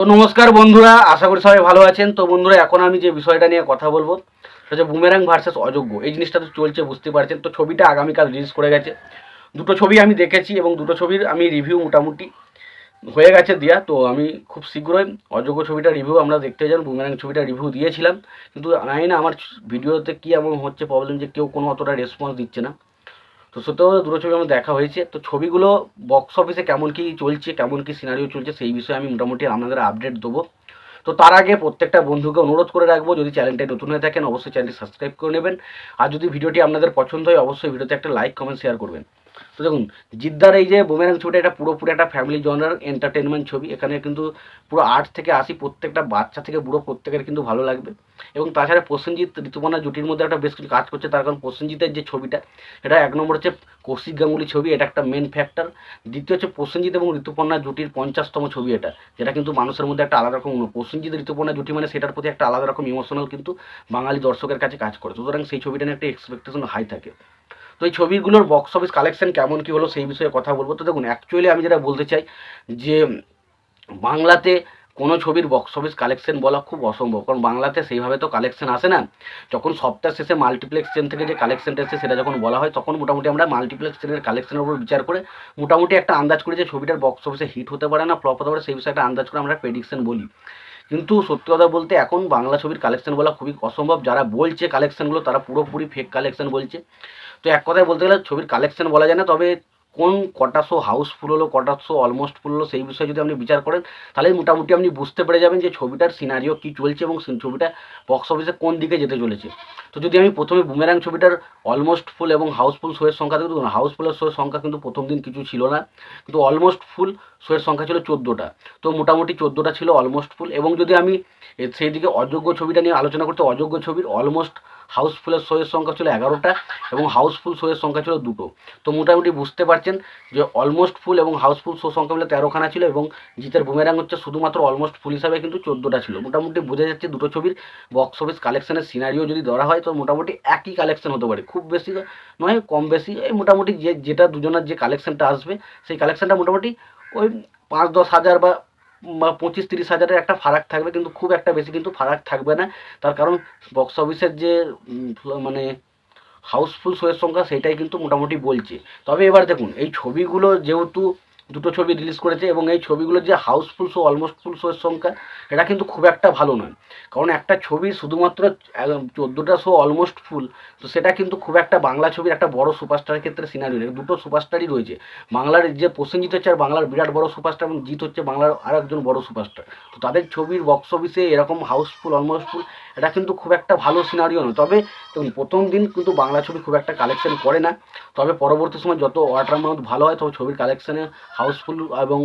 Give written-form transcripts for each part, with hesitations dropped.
তো নমস্কার বন্ধুরা, আশা করি সবাই ভালো আছেন। তো বন্ধুরা, এখন আমি যে বিষয়টা নিয়ে কথা বলবো সেটা হচ্ছে বুমেরাং ভার্সেস অযোগ্য। এই জিনিসটা তো চলছে, বুঝতে পারছেন। তো ছবিটা আগামীকাল রিলিজ করে গেছে। দুটো ছবি আমি দেখেছি এবং দুটো ছবির আমি রিভিউ মোটামুটি হয়ে গেছে দেওয়া। তো আমি খুব শীঘ্রই অযোগ্য ছবিটা রিভিউ আমরা দেখতে যান। বুমেরাং ছবিটা রিভিউ দিয়েছিলাম, কিন্তু জানি না আমার ভিডিওতে কী এমন হচ্ছে প্রবলেম যে কেউ কোনো অতটা রেসপন্স দিচ্ছে না। তো সত্যি দুটো ছবি আমার দেখা হয়েছে। তো ছবিগুলো বক্স অফিসে কেমন কী চলছে, কেমন কী সিনারিও চলছে, সেই বিষয়ে আমি মোটামুটি আপনাদের আপডেট দেবো। তো তার আগে প্রত্যেকটা বন্ধুকে অনুরোধ করে রাখবো, যদি চ্যানেলটা নতুন হয়ে থাকেন অবশ্যই চ্যানেলটি সাবস্ক্রাইব করে নেবেন। আর যদি ভিডিওটি আপনাদের পছন্দ হয় অবশ্যই ভিডিওতে একটা লাইক কমেন্ট শেয়ার করবেন। তো দেখুন, জিদ্দার এই যে বুমেরাং ছবিটা, এটা পুরোপুরি একটা ফ্যামিলি জনার এন্টারটেনমেন্ট ছবি। এখানে কিন্তু পুরো 8 থেকে 80 প্রত্যেকটা বাচ্চা থেকে বুড়ো প্রত্যেকের কিন্তু ভালো লাগবে। এবং তাছাড়া প্রসেনজিৎ ঋতুপর্ণা জুটির মধ্যে একটা বেশ কিছু কাজ করছে, তার কারণ প্রসেনজিতের যে ছবিটা, এটা 1 নম্বর হচ্ছে কৌশিক গাঙ্গুলি ছবি, এটা একটা মেন ফ্যাক্টর। দ্বিতীয় হচ্ছে প্রসেনজিৎ এবং ঋতুপর্ণা জুটির 50তম ছবি এটা, যেটা কিন্তু মানুষের মধ্যে একটা আলাদা রকম প্রসেনজিৎ ঋতুপর্ণা জুটি মানে সেটার প্রতি একটা আলাদা রকম ইমোশনাল কিন্তু বাঙালি দর্শকের কাছে কাজ করে। সুতরাং সেই ছবিটা নিয়ে একটা এক্সপেকটেশন হাই থাকে। তো এই ছবিগুলোর বক্স অফিস কালেকশন কেমন কী হলো সেই বিষয়ে কথা বলবো। তো দেখুন, অ্যাকচুয়ালি আমি যেটা বলতে চাই যে বাংলাতে কোনো ছবির বক্স অফিস কালেকশন বলা খুব অসম্ভব, কারণ বাংলাতে সেইভাবে তো কালেকশন আসে না। যখন সপ্তাহ শেষে মাল্টিপ্লেক্স চেন থেকে যে কালেকশনটা এসে সেটা যখন বলা হয়, তখন মোটামুটি আমরা মাল্টিপ্লেক্স চেনের কালেকশনের উপর বিচার করে মোটামুটি একটা আন্দাজ করি যে ছবিটার বক্স অফিসে হিট হতে পারে না ফ্লপ হতে পারে, সেই বিষয়ে একটা আন্দাজ করে আমরা প্রেডিকশন বলি। কিন্তু সত্যি কথা বলতে এখন বাংলা ছবির কালেকশন বলা খুবই অসম্ভব। যারা বলছে কালেকশনগুলো তারা পুরোপুরি ফেক কালেকশন বলছে। তো এক কথায় বলতে গেলে ছবির কালেকশন বলা যায় না, তবে কোন কটা শো হাউসফুল হলো, কটা শো অলমোস্ট ফুল হলো, সেই বিষয়ে যদি আপনি বিচার করেন তাহলে মোটামুটি আপনি বুঝতে পেরে যাবেন যে ছবিটার সিনারিও কী চলছে এবং ছবিটা বক্স অফিসে কোন দিকে যেতে চলেছে। তো যদি আমি প্রথমে বুমেরাং ছবিটার অলমোস্ট ফুল এবং হাউসফুল শোয়ের সংখ্যা দেখুন, হাউসফুলের শোয়ের সংখ্যা কিন্তু প্রথম দিন কিছু ছিল না, কিন্তু অলমোস্ট ফুল শোয়ের সংখ্যা ছিল 14টা। তো মোটামুটি 14টা ছিল অলমোস্ট ফুল। এবং যদি আমি সেই দিকে অযোগ্য ছবিটা নিয়ে আলোচনা করতে, অযোগ্য ছবির অলমোস্ট হাউসফুলের শোয়ের সংখ্যা ছিল 11টা এবং হাউসফুল শোয়ের সংখ্যা ছিল 2টো। তো মোটামুটি বুঝতে পারছেন যে অলমোস্ট ফুল এবং হাউসফুল শো সংখ্যা মিলে 13খানা ছিল এবং জিতের বুমেরাং হচ্ছে শুধুমাত্র অলমোস্ট ফুল হিসাবে কিন্তু 14টা ছিল। মোটামুটি বোঝা যাচ্ছে দুটো ছবির বক্স অফিস কালেকশনের সিনারিও যদি ধরা হয় তো মোটামুটি একই কালেকশন হতে পারে, খুব বেশি নয় কম বেশি। এই মোটামুটি যেটা দুজনের যে কালেকশনটা আসবে সেই কালেকশনটা মোটামুটি ওই 5-10 হাজার বা 25-30 হাজারের একটা ফারাক থাকবে, কিন্তু খুব একটা বেশি কিন্তু ফারাক থাকবে না। তার কারণ বক্স অফিসের যে মানে হাউসফুল শোয়ের সংখ্যা সেটাই কিন্তু মোটামুটি বলছে। তবে এবার দেখুন, এই ছবিগুলো যেহেতু দুটো ছবি রিলিজ করেছে এবং এই ছবিগুলোর যে হাউসফুল শো অলমোস্ট ফুল শোয়ের সংখ্যা এটা কিন্তু খুব একটা ভালো নয়। কারণ একটা ছবি শুধুমাত্র 14টা শো অলমোস্ট ফুল, তো সেটা কিন্তু খুব একটা বাংলা ছবির একটা বড় সুপারস্টারের ক্ষেত্রে সিনারি নেই। দুটো সুপারস্টারই রয়েছে, বাংলার যে প্রসেনজিৎ হচ্ছে আর বাংলার বিরাট বড় সুপারস্টার এবং জিৎ হচ্ছে বাংলার আর একজন বড় সুপারস্টার। তো তাদের ছবির বক্স অফিসে এরকম হাউসফুল অলমোস্ট ফুল এটা কিন্তু খুব একটা ভালো সিনারিও নয়। তবে দেখুন, প্রথম দিন কিন্তু বাংলা ছবি খুব একটা কালেকশন করে না, তবে পরবর্তী সময় যত ওয়াটার মাউথ ভালো হয় তবে ছবির কালেকশানে হাউসফুল এবং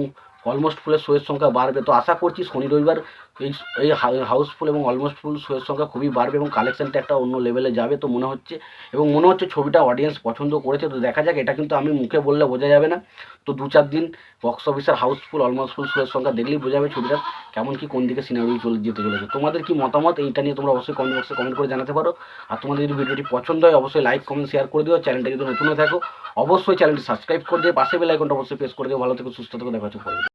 অলমোস্ট ফুলের শোয়ের সংখ্যা বাড়বে। তো আশা করছি শনি রবিবার এই এই হাউসফুল এবং অলমোস্ট ফুল শোয়ের সংখ্যা খুবই বাড়বে এবং কালেকশানটা একটা অন্য লেভেলে যাবে তো মনে হচ্ছে। এবং মনে হচ্ছে ছবিটা অডিয়েন্স পছন্দ করেছে। তো দেখা যাক, এটা কিন্তু আমি মুখে বললে বোঝা যাবে না। তো 2-4 দিন বক্স অফিসের হাউসফুল অলমোস্ট ফুল শোয়ের সংখ্যা দেখলেই বোঝা যাবে ছবিটার কেমন কি কোন দিকে সিনারি যেতে চলেছে। তোমাদের কি মতামত এইটা নিয়ে তোমরা অবশ্যই কমেন্ট বক্সে কমেন্ট করে জানাতে পারো। আর তোমাদের যদি ভিডিওটি পছন্দ হয় অবশ্যই লাইক কমেন্ট শেয়ার করে দিও। চ্যানেলটা যদি নতুন হয়ে থাকো অবশ্যই চ্যানেলটি সাবস্ক্রাইব করে দিয়ে পাশে বেল আইকনটা অবশ্যই প্রেস করে দিও। ভালো থেকো, সুস্থ থেকো, দেখা হচ্ছে পরে।